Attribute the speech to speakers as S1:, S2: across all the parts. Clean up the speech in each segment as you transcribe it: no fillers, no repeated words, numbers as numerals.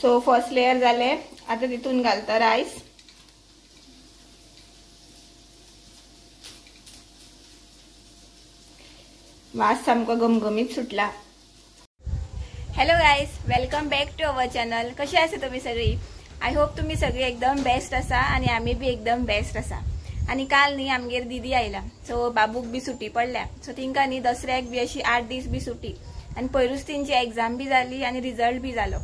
S1: So first layer झाले. आता तिथून घालता राईस. वास सामको गमगमीत सुटला. Hello guys, welcome back to our channel. कशी आसा तुम्ही सगळी? आय होप तुम्ही सगळी एकदम बेस्ट आसा आणि आम्ही बी एकदम बेस्ट आसा. आणि काल न्ही आमगेर दीदी आयला. सो बाबूक बी सुटी पडल्या. सो तिंका न्ही दसऱ्याक बी अशी 8 दीस बी सुटी. आणि पयरूच तिंची एक्झाम बी जाली आणि रिझल्ट बी जालो.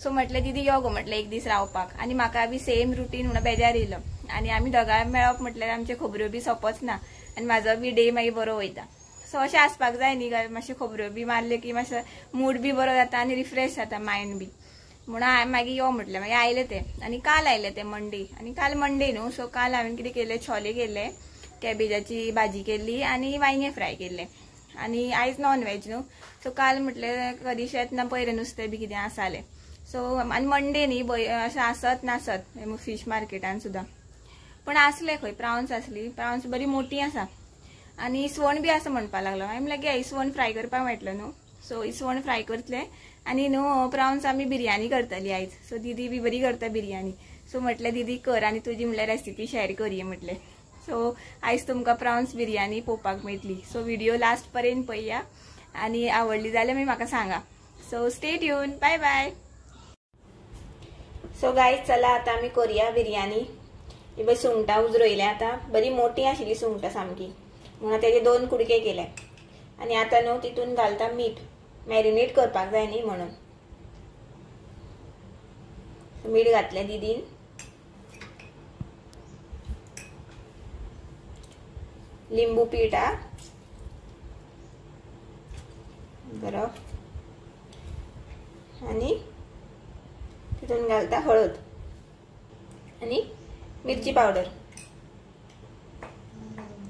S1: सो म्हटलें दीदी यो गो म्हटलें एक दीस रावपाक. आणि म्हाका बी सेम रुटीन म्हणून बेजार येयलो. आणि आमी दोगांय मेळप म्हटल्यार आमचे खबऱ्यो बी सोंपच ना आणि म्हाजो बी डे मागीर बरो वयता. सो अशें आसपाक जाय न्ही काय, मातशें खबऱ्यो बी मारले की मातसो मूड बी बरो जाता आणि रिफ्रेश जाता मायंड बी. म्हणून हांवें मागीर यो म्हटलें. मागीर आयले ते आणि काल आयले ते मंडे. आणि काल मंडे न्हू. सो काल हांवें कितें केलें, छोले केले, कॅबेजाची भाजी केल्ली आणि वांयगे फ्राय केले. आणि आयज नॉन व्हेज न्हू. सो काल म्हटलें कधीशेंच ना पयरें नुस्तें बी कितें आसालें. सो आनी मंडे न्ही अशें आसत नासत फीश मार्केटान सुद्दां. पण आसले खंय प्रावन्स आसली. प्रावन्स बरी मोठी आसा. आणि इसवण बी असं म्हणपा लागलो. हांवें म्हणलें इसवण फ्राय करपाक मेळटलो न्हू. सो इसवण फ्राय करतले आणि न्हू प्रावन्स आमी बिरयानी करतली आयज. सो दीदी बी बरी करता बिरयानी. सो म्हटलें दीदी कर आणि तुजी म्हणल्यार रेसिपी शेअर करुया म्हटलें. सो आयज तुमकां प्रावन्स बिरयानी पळोवपाक मेळटली. सो व्हिडिओ लास्ट पर्यंत पळया आणि आवडली जाल्यार मागीर म्हाका सांगा. So stay tune. Bye bye. So guys चला आता आमी करुया बिरयानी. ही बघ सुंगटां उजरोयल्या. आता बरी मोठी आशिल्ली सुंगटां सामकी. म्हणून तेजे 2 कुडके केले. आणि आता न्हू तितून घालता मीठ. मॅरिनेट करपाक जाय न्ही म्हणून मीठ घातलें दीदीन. लिंबू पीठ हा बरो. आणि तितून घालता हळद आणि मिरची पावडर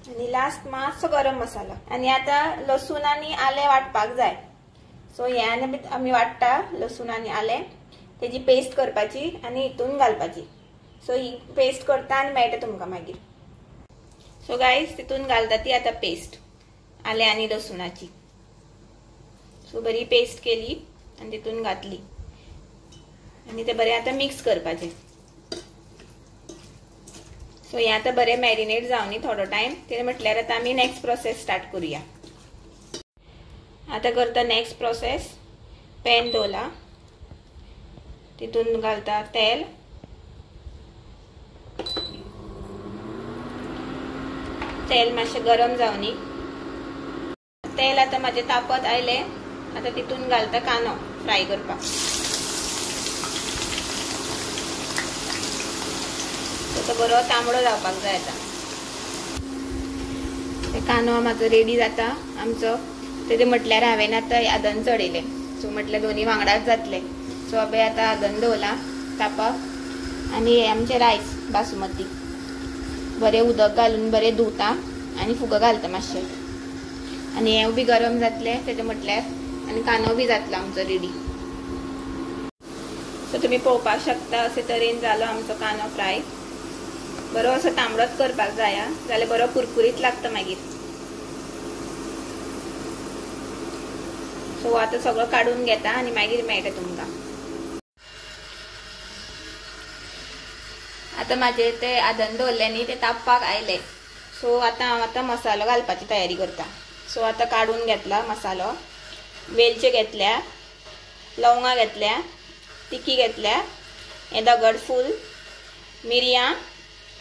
S1: आणि लास्ट मातसो गरम मसाला. आणि आता लसूण आणि आले वाटपाक जाय. सो ह्यान आमी वाटता लसूण आणि आले. तेजी पेस्ट करपाची आणि हितून घालपाची. सो ही पेस्ट करता आणि मेळटा तुमकां मागीर. सो गायज तितून घालता ती आता पेस्ट आले आणि लसुणाची. सो बरी पेस्ट केली आणि तितून घातली आणि ते बरे आता मिक्स करपाचे. सो हे आता बरे मॅरिनेट जावनी थोडो टाइम. ते म्हटल्यार आता आमी नेक्स्ट प्रोसेस स्टार्ट करूया. आता करता नेक्स्ट प्रोसेस. पॅन दवरला. तितून घालता तेल. तेल मातशें गरम जावनी. तेल आता माझे तापत आयले. आता तितून घालता कांदो फ्राय करपाक. तो बरो तांबडो जावपाक जाय. आता कांदो म्हाजो रेडी जाता आमचो. ते म्हटल्यार हांवें आता आदन चडयले. सो म्हटल्यार दोन्ही वांगडाच जातले. सो हांवें आता आदन दवरला तापक. आणि हे आमचे रायस बासमती बरे उदक घालून बरे धुवता आणि फुगो घालता मातशें. आणि हे बी गरम जातले तेजे म्हटल्यार. आणि कांदो बी जातलो आमचो रेडी. सो तुम्ही पळोवपाक शकता अशे तरेन जालो आमचो कांदो फ्राय. बरो असो तांबडोच करपाक जाय जाल्यार बरो कुरकुरीत लागता मागीर. सो आता सगळं काढून घेता आणि मागीर मेळटा तुमकां. आता माझे ते आदन दवरले न्ही ते तापपाक आयले. सो आता हांव आता मसालो घालपाची तयारी करता. सो आता काढून घेतला मसालो. वेलचे घेतल्या, लवंगा घेतल्या, तिखी घेतल्या, हे दगडफूल, मिरयां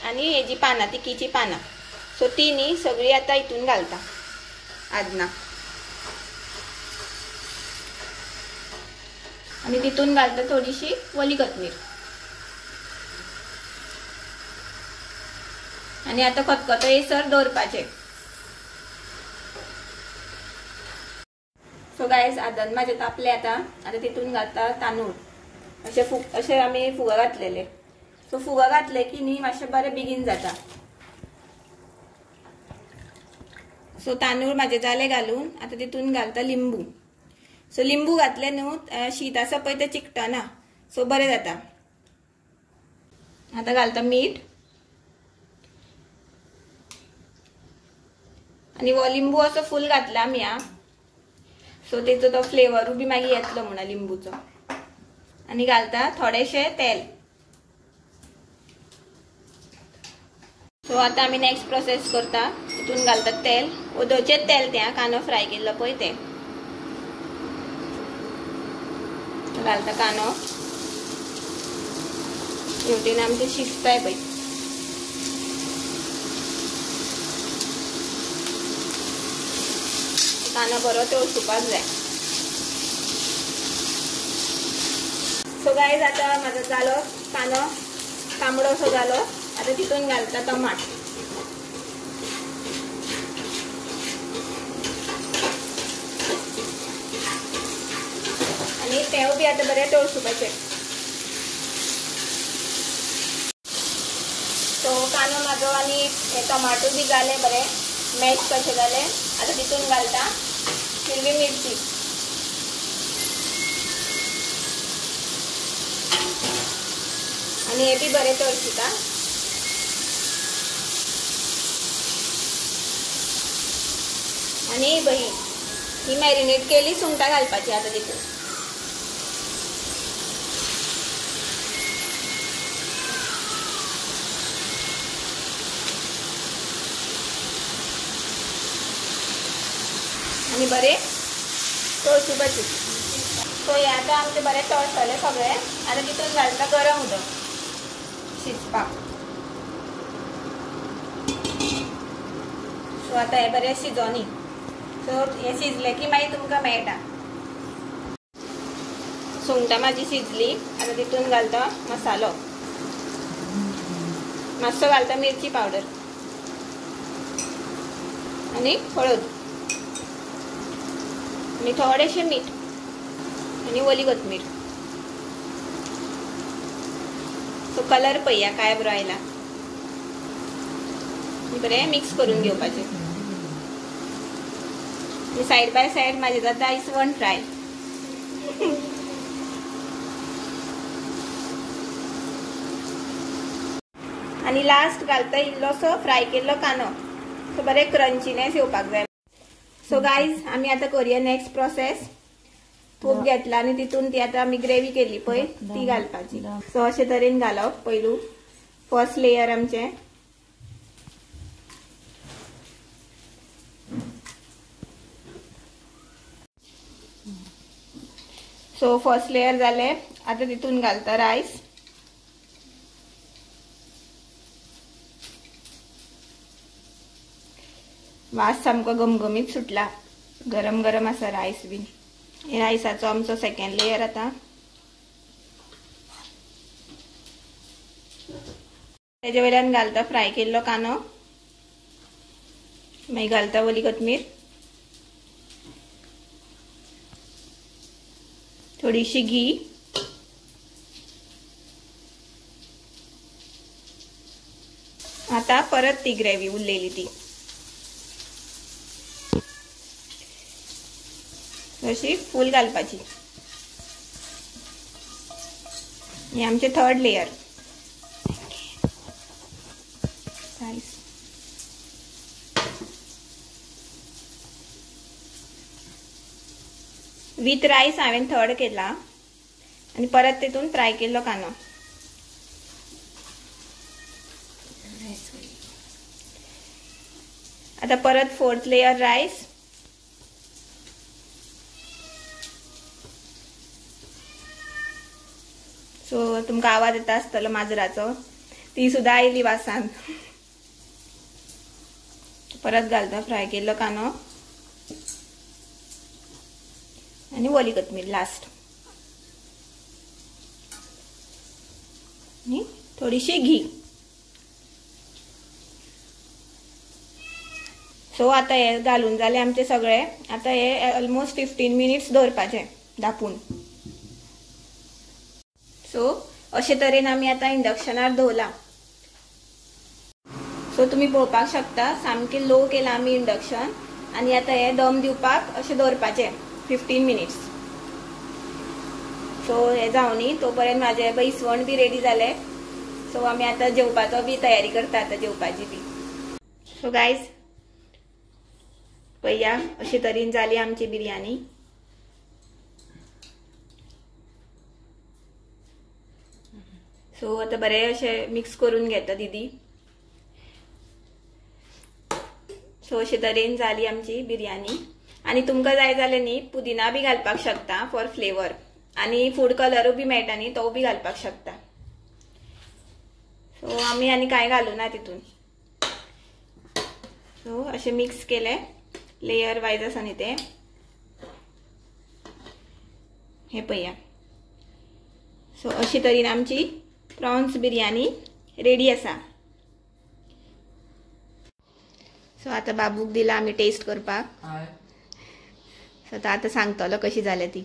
S1: आणि हेजी पानां तिखीची पानां. सो ती न्ही सगळी आता हितून घालता आदना. आणि तितून घालता थोडीशी ओली कोथमीर. आणि आता खतखतो येसर दवरपाचे. सो गायज आदन माझे तापले. आता तितून घालता तांदूळ. अशे आमी फुगो घातलेले. सो फुगो घातले की न्ही मातशें बरें बेगीन जाता. सो तांदूळ माझे जाले घालून. आता तितून घालता लिंबू. सो लिंबू घातले न्हू शीत आसा पळय ते चिकटना. सो बरें जाता. आता घालता मीठ. आणि वो लिंबू असो फुल घातला आमी सो तेचो तो फ्लेवर बी मागीर येतलो म्हणा लिंबूचो. आणि घालता थोडेशे तेल. सो आता आम्ही नेक्स्ट प्रोसेस करता. तितून घालतात तेल, उदोचेच तेल त्या कांदो फ्राय केल्लो पळय ते घालता. कांदो शेवटीन आमचे शिजताय पळय. कांदो बरो तळसुपाक जाय. सो गाईज आता माझा झालो कांदो तांबडोसो झालो. आता तितून घालता टमाट. आणि तेव बी आता बरे तळसुपाचे. सो कांदो माझो आणि टमाटो बी जाले बरे मॅश कशे जाले. आता तितून घालता हिरवी मिरची. आणि हे बी बरे तळसिता. आणि ही मॅरिनेट केली सुंगटां घालपाची आता तितून. आणि बरे तळसुपाची. सो हे आता आमचे बरे तळसले सगळे. आता तितून घालता गरम उदक शिजपाक. सो आता हे बरे शिजोनी. सो हे शिजले की मागीर तुमकां मेळटा. सुंगटां माझी शिजली. आता तितून घालता मसालो. मातसो घालता मिरची पावडर आणि हळद आणि थोडेशे मीठ आणि ओली कोथमीर. सो कलर पळया काय बरो आयला. बरे मिक्स करून घेवपाचे. साइड बाय साइड माझे जाता इसवण फ्राय. आणि लास्ट घालता इल्लोसो फ्राय केल्लो कांदो. सो बरे क्रंचीनेस येवपाक जाय. सो गाईज आम्ही आता करूया नेक्स्ट प्रोसेस. तूप घेतला आणि तितून ती आता आम्ही ग्रेव्ही केली पळय ती घालपाची. सो अशे तरेन घालप. पयलू फर्स्ट लेयर आमचे. सो फर्स्ट लेयर जाले. आता तितून घालता राईस. वास सामको गमगमीत सुटला. गरम गरम आसा राईस बी. राईसाचो आमचो सेकंड लेयर आता. तेजे वयल्यान घालता फ्राय केल्लो कांदो. मागीर घालता ओली कोथमीर, थोडीशी घी, आता परत ती ग्रेव्ही उरलेली ती अशी फुल घालपाची. हे आमचे थर्ड लेयर. विथ राईस हांवें थर्ड केला आणि परत तितून फ्राय केल्लो कांदो. आता परत फोर्थ लेयर राईस. सो तुमकां आवाज येता आसतलो माजराचो, ती सुद्धा आयली वासान. परत घालता फ्राय केल्लो कांदो आणि ओली कोथमीर लास्ट आणि थोडीशी घी. सो आता हे घालून जाले आमचे सगळे. आता हे ऑलमोस्ट 15 मिनिट्स दवरपाचे धापून. सो अशे तरेन आमी आता इंडक्शनार दवरला. सो तुम्ही पळोवपाक शकता सामके लो केला आमी इंडक्शन आणि आता हे दम दिवपाक अशे दवरपाचे 15 मिनिट्स. सो हे जावनी तोपर्यंत माझे इसवण बी रेडी जाले. सो आमी आता जेवपाचो बी तयारी करता आता जेवपाची बी. सो गायज पळया अशे तरेन जाली आमची बिर्याणी. सो आता बरे असे मिक्स करून घेता दीदी. सो अशे तरेन जाली आमची बिर्याणी. आणि तुमकां जाय जाल्यार न्ही पुदिना बी घालपाक शकता फॉर फ्लेवर. आणि फूड कलर बी मेळटा न्ही तो बी घालपाक शकता. सो आमी आनी काय घालू ना तितून. सो अशे मिक्स केले लेयर वायज आसा न्ही ते. हे पळया. सो अशे तरेन आमची प्रॉन्स बिर्याणी रेडी आसा. सो आता बाबूक दिला आमी टेस्ट करपाक. सो आता सांगतलो कशी जाल्या ती.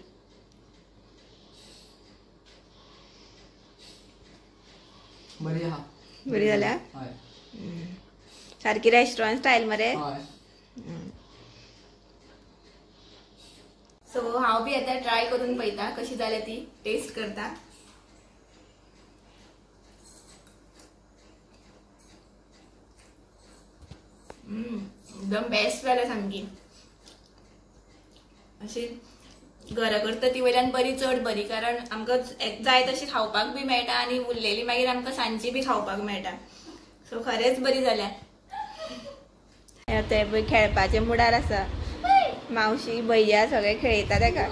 S1: बरी जाल्या. सारकी रेस्टॉरंट स्टाईल मरे. सो हांव बी आता ट्राय करून पळयता कशी जाल्या ती. टेस्ट करता. एकदम बेस्ट जाल्या सामकी. अशी घरा करता ती वयल्यान बरी चड बरी. कारण आमकां जाय तशी खावपाक बी मेळटा आणि उरलेली मागीर आमकां सांजची बी खावपाक मेळटा. सो खरेंच बरी जाल्या. ते पळय खेळपाचे मुडार आसा. मावशी भैया सगळे खेळयता तेका.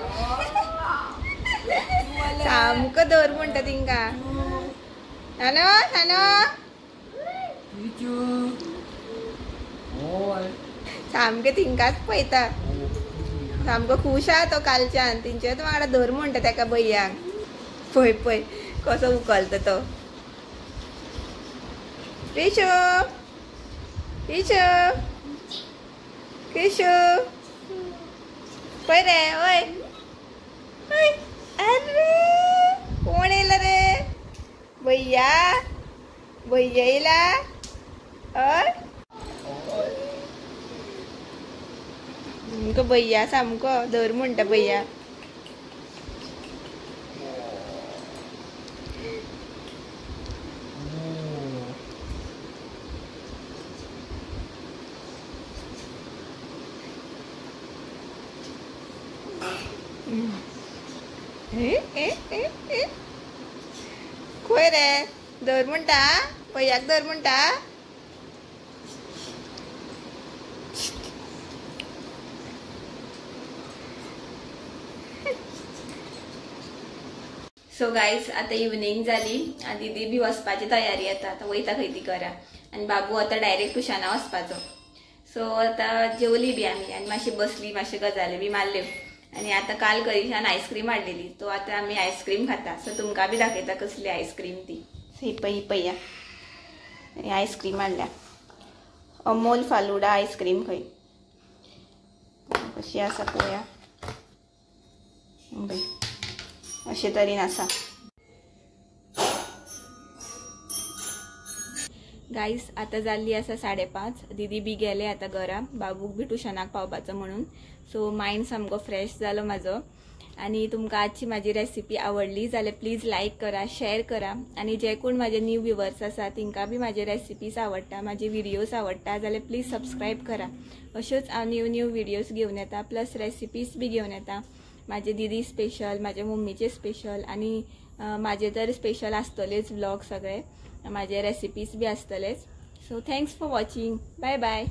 S1: सामको दवर म्हणटा तिंका. सानो सानो सामके तिंकाच पळयता. सामको खुश आहा तो कालच्यान. तेंचेच वांगडा धर म्हणटा तेका भैयाक. पळय पळय कसो उखलता तो. केशू केशू केशू पळय रे. ओय ओय अरे कोण येयला रे. भैया भैया येयला. अय सामको भैया सामको धर म्हणटा भैया. खंय रे धर म्हणटा. भैयाक धर म्हणटा. सो गाईज आता इवनिंग जाली आणि दीदी बी वचपाची तयारी आता वयता खंय ती करा. आणि बाबू आता डायरेक्ट ट्युशना वचपाचो. सो आता जेवली बी आमी आणि मातशी बसली मातशे गजाली बी मारल्यो. आणि आता काल करिशान आयस्क्रीम हाडलेली. तो आता आमी आयस्क्रीम खाता. सो तुमकां बी दाखयता कसली आयस्क्रीम ती. ही पळया आयस्क्रीम हाडल्या. अमोल फालुडा आयस्क्रीम खंय कशी आसा पळया. अशे तरेन आसा. गाईस आता जाल्ली आसा 5:30. दीदी बी गेले आता घरा. बाबूक बी ट्युशनाक पावपाचो म्हणून. सो मायंड सामको फ्रेश जालो म्हाजो. आणि तुमकां आजची म्हाजी रेसिपी आवडली जाल्यार प्लीज लायक करा शेअर करा. आणि जे कोण म्हाजे न्यू व्ह्युअर्स आसा तिंकां बी म्हाजे रेसिपीज आवडटा म्हाजे व्हिडिओज आवडटा जाल्यार प्लीज सबस्क्रायब करा. अश्योच हांव न्यू व्हिडिओज घेवन येता. प्लस रेसिपीज बी घेवन येता. माझे दीदी स्पेशल माझ्या मम्मीचे स्पेशल आणि माझे तर स्पेशल आसतलेच व्लॉग सगळे. माझे रेसिपीज बी आसतलेच. So thanks for watching. Bye bye.